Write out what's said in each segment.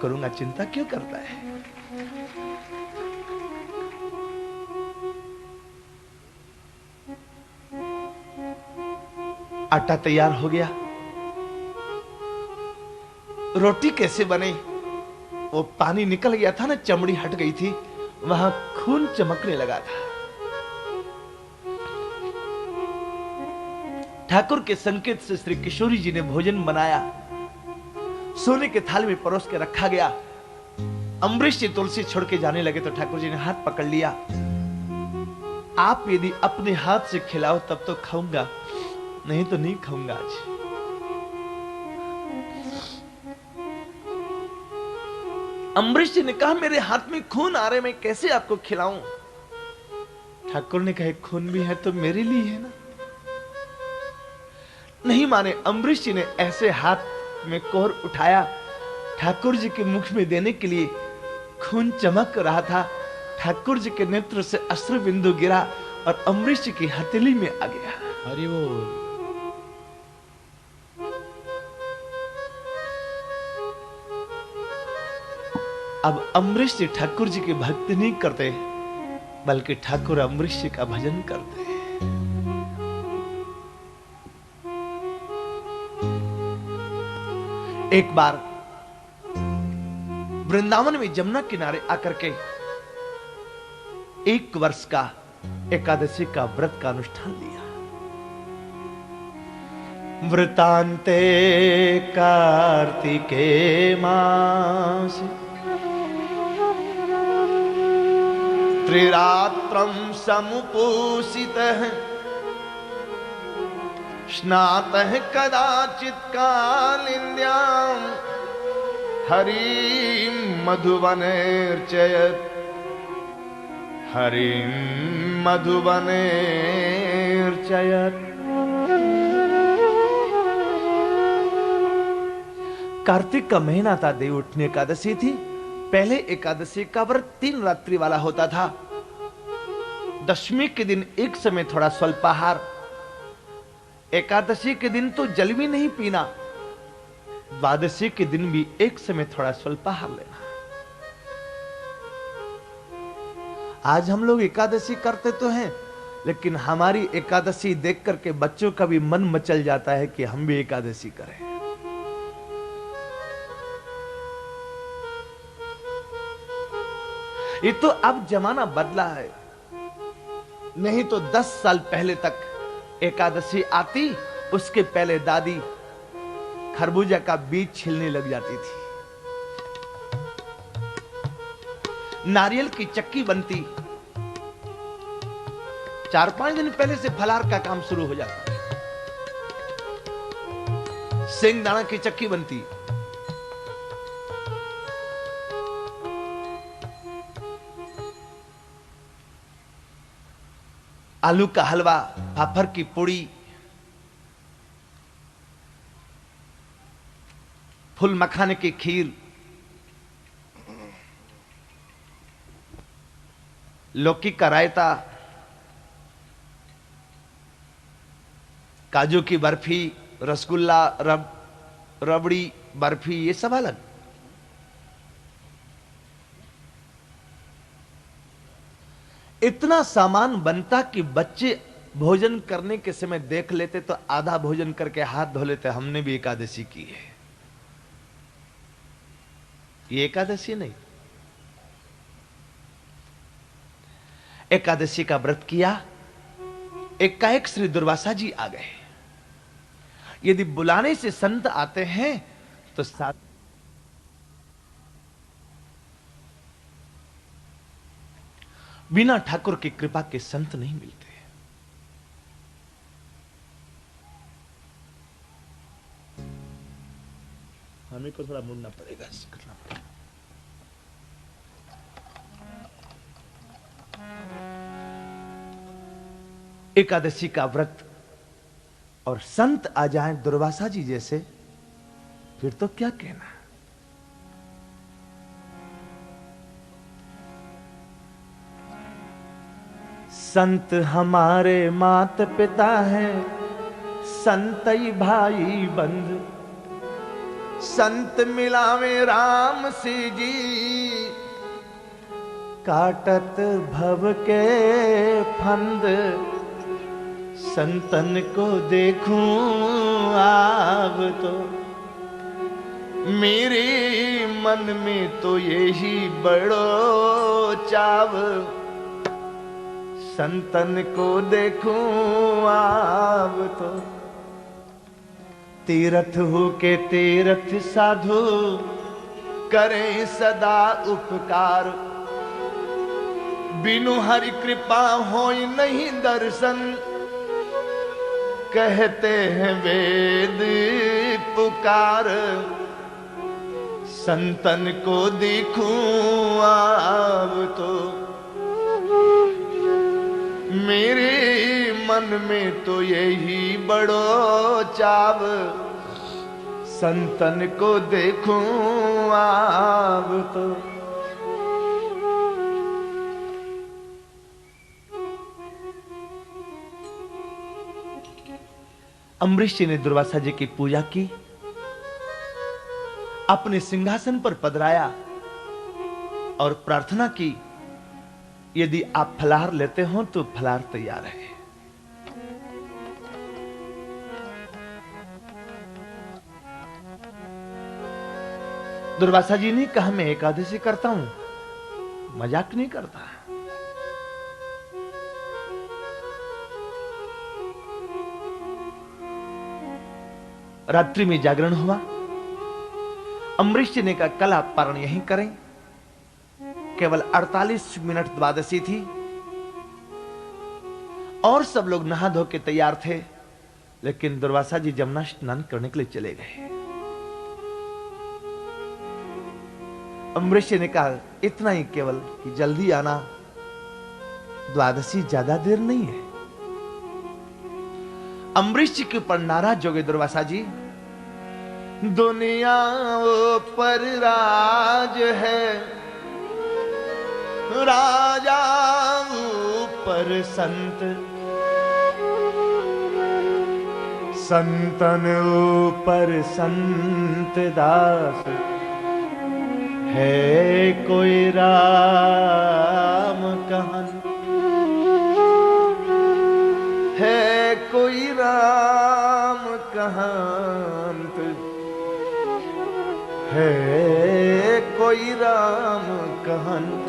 करूंगा, चिंता क्यों करता है। आटा तैयार हो गया, रोटी कैसे बने, वो पानी निकल गया था ना, चमड़ी हट गई थी, वहां खून चमकने लगा था। ठाकुर के संकेत से श्री किशोरी जी ने भोजन बनाया, सोने के थाल में परोस के रखा गया। अम्बरीश जी तुलसी छोड़ के जाने लगे तो ठाकुर जी ने हाथ पकड़ लिया। आप यदि अपने हाथ से खिलाओ तब तो खाऊंगा, नहीं तो नहीं खाऊंगा आज। अम्बरीश जी ने कहा मेरे हाथ में खून आ रहे, मैं कैसे आपको खिलाऊं। ठाकुर ने कहा खून भी है तो मेरे लिए है ना। नहीं माने, अम्बरीश जी ने ऐसे हाथ में कोहर उठाया, ठाकुर जी के मुख में देने के लिए। खून चमक रहा था, ठाकुर जी के नेत्र से अश्रु बिंदु गिरा और अम्बरीश जी की हथेली में आ गया। हरि बोल। अब अम्बरीश जी ठाकुर जी की भक्ति नहीं करते, बल्कि ठाकुर अम्बरीश जी का भजन करते। एक बार वृंदावन में जमुना किनारे आकर के 1 वर्ष का एकादशी का व्रत का अनुष्ठान लिया। व्रतांते कार्तिके मास त्रिरात्रं समुपोषितः स्नातः कदाचित् कालिन्द्यां हरिं मधुवनेर्चयत्, हरिं मधुवनेर्चयत्। कार्तिक का महीना था, देव उठनी एकादशी थी। पहले एकादशी का व्रत 3 रात्रि वाला होता था। दशमी के दिन एक समय थोड़ा स्वल्पाहार, एकादशी के दिन तो जल भी नहीं पीना, द्वादशी के दिन भी एक समय थोड़ा स्वल्पाहार लेना। आज हम लोग एकादशी करते तो हैं, लेकिन हमारी एकादशी देख करके बच्चों का भी मन मचल जाता है कि हम भी एकादशी करें। ये तो अब जमाना बदला है, नहीं तो 10 साल पहले तक एकादशी आती, उसके पहले दादी खरबूजा का बीज छीलने लग जाती थी, नारियल की चक्की बनती, 4-5 दिन पहले से फलाहार का काम शुरू हो जाता, सेंगदाना की चक्की बनती, आलू का हलवा, फाफर की पूड़ी, फूल मखाने की खीर, लौकी का रायता, काजू की बर्फी, रसगुल्ला, रबड़ी, बर्फी, ये सब अलग। इतना सामान बनता कि बच्चे भोजन करने के समय देख लेते तो आधा भोजन करके हाथ धो लेते, हमने भी एकादशी की है। ये एकादशी नहीं, एकादशी का व्रत किया, एकाएक श्री दुर्वासा जी आ गए। यदि बुलाने से संत आते हैं तो साथ बिना ठाकुर की कृपा के संत नहीं मिलते। हमें को थोड़ा मुड़ना पड़ेगा, करना पड़ेगा। एकादशी का व्रत और संत आ जाएं दुर्वासा जी जैसे, फिर तो क्या कहना। संत हमारे मात पिता हैं, संतई भाई बंधु, संत मिलावे राम सी जी, काटत भव के फंद, संतन को देखूं आव तो, मेरे मन में तो यही बड़ो चाव, संतन को देखूं आव तो। तीरथ हो के तीरथ साधु, करें सदा उपकार, बिनु हरि कृपा होई नहीं दर्शन, कहते हैं वेद पुकार, संतन को देखूं आव तो, मेरे मन में तो यही बड़ो चाव, संतन को देखूं आव तो। अम्बरीश जी ने दुर्वासा जी की पूजा की, अपने सिंहासन पर पधराया और प्रार्थना की, यदि आप फलाहार लेते हो तो फलाहार तैयार है। दुर्वासा जी ने कहा, मैं एकादशी करता हूं, मजाक नहीं करता। रात्रि में जागरण हुआ। अम्बरीश जी ने कहा, कल आप पारण यहीं करें। केवल 48 मिनट द्वादशी थी और सब लोग नहा धो के तैयार थे, लेकिन दुर्वासा जी जमुना स्नान करने के लिए चले गए। अम्बरीश जी ने कहा, इतना ही केवल कि जल्दी आना, द्वादशी ज्यादा देर नहीं है। अम्बरीश जी के ऊपर नाराज हो गए दुर्वासा जी। दुनिया पर राज है, राजा ऊपर संत, संतन ऊपर संत दास, है कोई राम कहन, है कोई राम कहंत, है कोई राम कहंत।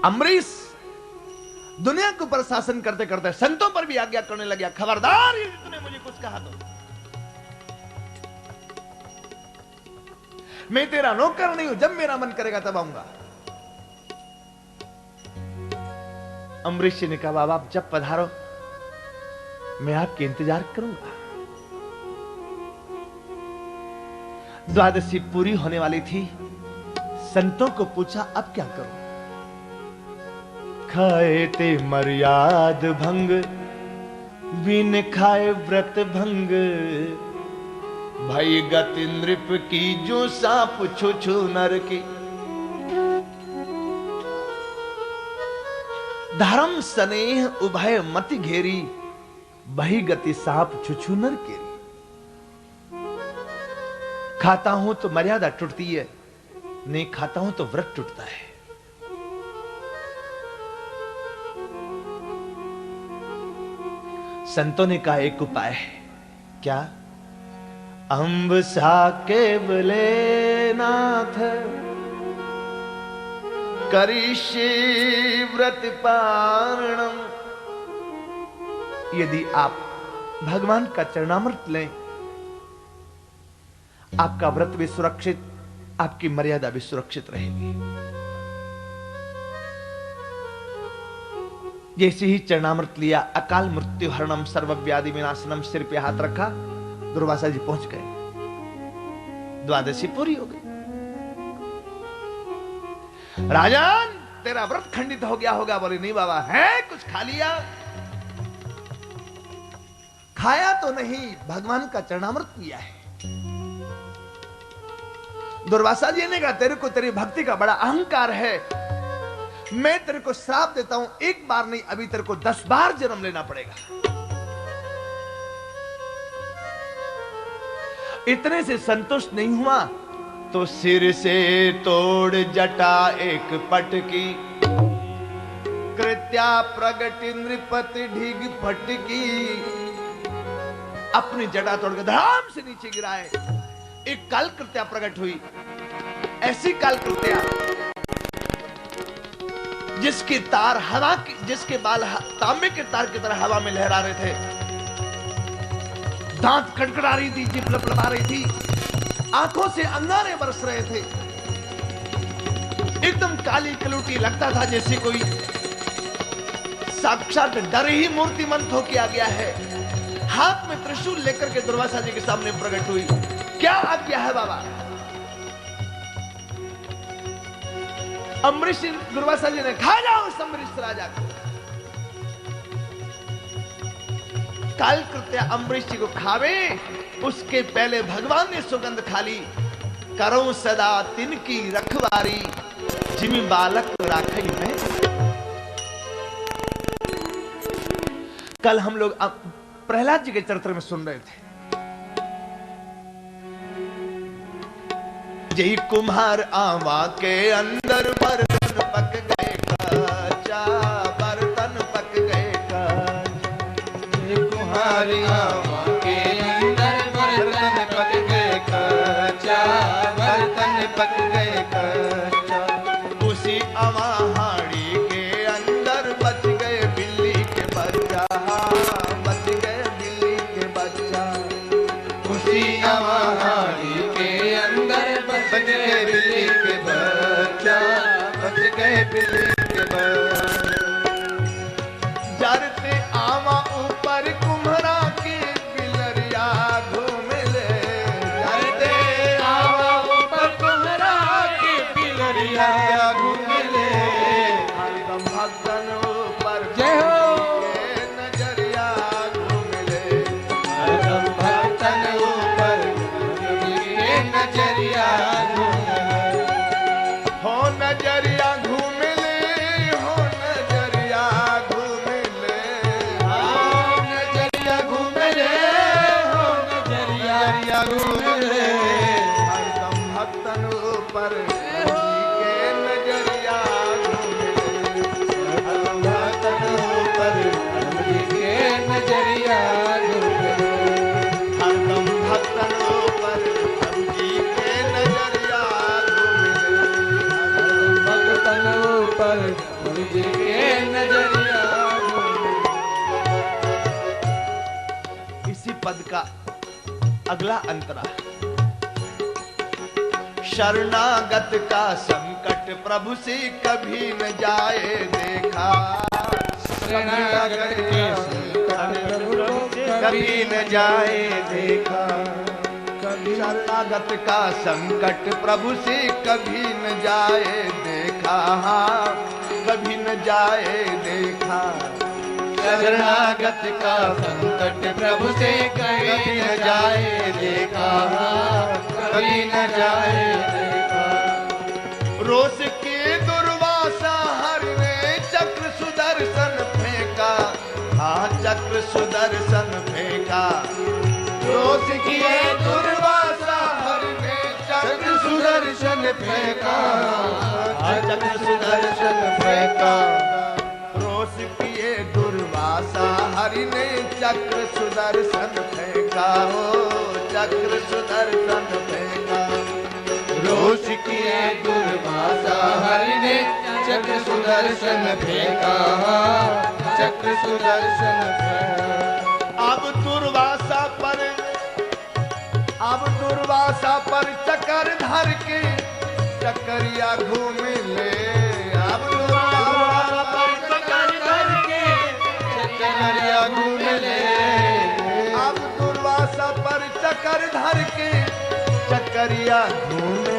अम्बरीश दुनिया के ऊपर शासन करते करते संतों पर भी आज्ञा करने लगा, खबरदार यदि तूने मुझे कुछ कहा तो मैं तेरा नौकर नहीं हूं, जब मेरा मन करेगा तब आऊंगा। अम्बरीश जी ने कहा, बाबा आप जब पधारो मैं आपके इंतजार करूंगा। द्वादशी पूरी होने वाली थी। संतों को पूछा, अब क्या करूं? खाए ते मर्याद भंग, बिन खाए व्रत भंग, भाई गति नृप की जो साप छु छु नर की। धर्म स्नेह उभय मति घेरी, बही गति साप छु छु नर केरी। खाता हूं तो मर्यादा टूटती है, नहीं खाता हूं तो व्रत टूटता है। संतों ने कहा, एक उपाय है। क्या? अम्ब सा केवले नाथ, करिष्ये व्रत पारणम। यदि आप भगवान का चरणामृत लें, आपका व्रत भी सुरक्षित, आपकी मर्यादा भी सुरक्षित रहेगी। जैसे ही चरणामृत लिया, अकाल मृत्यु हरणम सर्वव्याधि विनाशनम, सिर पे हाथ रखा, दुर्वासा जी पहुंच गए। द्वादशी पूरी हो गई। राजन तेरा व्रत खंडित हो गया होगा। बोले नहीं बाबा, है कुछ खा लिया? खाया तो नहीं, भगवान का चरणामृत पिया है। दुर्वासा जी ने कहा, तेरे को तेरी भक्ति का बड़ा अहंकार है, मैं तेरे को श्राप देता हूं, एक बार नहीं अभी तेरे को 10 बार जन्म लेना पड़ेगा। इतने से संतुष्ट नहीं हुआ तो सिर से तोड़ जटा एक पटकी, कृत्या प्रगति नृपति ढीग फटकी। अपनी जटा तोड़कर धड़ाम से नीचे गिराए। एक काल कृत्या प्रकट हुई, ऐसी काल कृत्या जिसके तार हवा की, जिसके बाल तांबे के तार की तरह हवा में लहरा रहे थे, दांत कड़कड़ा रही थी, जीभ लपलपा रही थी, आंखों से अंगारे बरस रहे थे, एकदम काली कलूटी, लगता था जैसे कोई साक्षात डर ही मूर्तिमंत होके आ गया है। हाथ में त्रिशूल लेकर के दुर्वासा जी के सामने प्रकट हुई। क्या आज्ञा है बाबा? अम्बरीश दुर्वासा जी ने खा जाओ उस अम्बरीश राजा को। काल कृत्या अम्बरीश जी को खावे उसके पहले भगवान ने सुगंध खा ली। करो सदा तिनकी रखवारी, जिमी बालक राखई में। कल हम लोग प्रहलाद जी के चरित्र में सुन रहे थे, जय कुम्हार आवा के अंदर बर्तन पक गए कच्चा, बर्तन पक गए कच्चा। जय कुम्हार आवा के अंदर बर्तन पक गए कच्चा, बर्तन पक गए कच्चा। उसी अवाहाड़ी के अंदर बच गए बिल्ली के बच्चा, बच गए बिल्ली के बच्चा। उसी अवाहाड़ी के अंदर बच गए बिल्ली के बच्चा, बच गए बिल्ली के बच्चा। जरते आवा ऊपर कुम्हरा के बिलरिया घूमे ले, जरते आवा ऊपर कुम्हरा के बिलरिया घूमे ले। हरदम भक्तन ऊपर जय हो नजरिया घूमे ले, हरदम भक्तन ऊपर नजरिया हो नजरिया घूम ले, हो नजरिया घूम ले, हो नजरिया घूम ले, हो नजरिया घूम ले। हरदम भक्तन ऊपर के नजरिया घूम ले, हरदम भक्तन ऊपर के नजरिया घूम ले, हरदम भक्तन ऊपर इसी पद का अगला अंतरा, शरणागत का संकट प्रभु से कभी न जाए देखा, शरणागत के संकट कभी न जाए देखा। शरणागत का संकट प्रभु से कभी न जाए देखा, कभी न जाए देखा। शरणागत का संकट प्रभु से कभी न जाए देखा, कभी न जाए देखा। रोष के दुर्वासा हरि ने चक्र सुदर्शन फेंका, हाँ चक्र सुदर्शन फेंका। रोष किए दुर्वासा हरि ने चक्र सुदर्शन फेंका, चक्र सुदर्शन फेंका। रोष किए दुर्वासा हरि ने चक्र सुदर्शन फेंका, हो चक्र सुदर्शन फेंका। रोष किए दुर्वासा हरि ने चक्र सुदर्शन फेंका, चक्र सुदर्शन फेंका। अब दुर्वासा पर चक्कर धर के चक्करिया घूम ले, अब दुर्वासा पर चक्कर धर के चक्करिया घूम ले, अब दुर्वासा पर चक्कर धर के चक्करिया घूम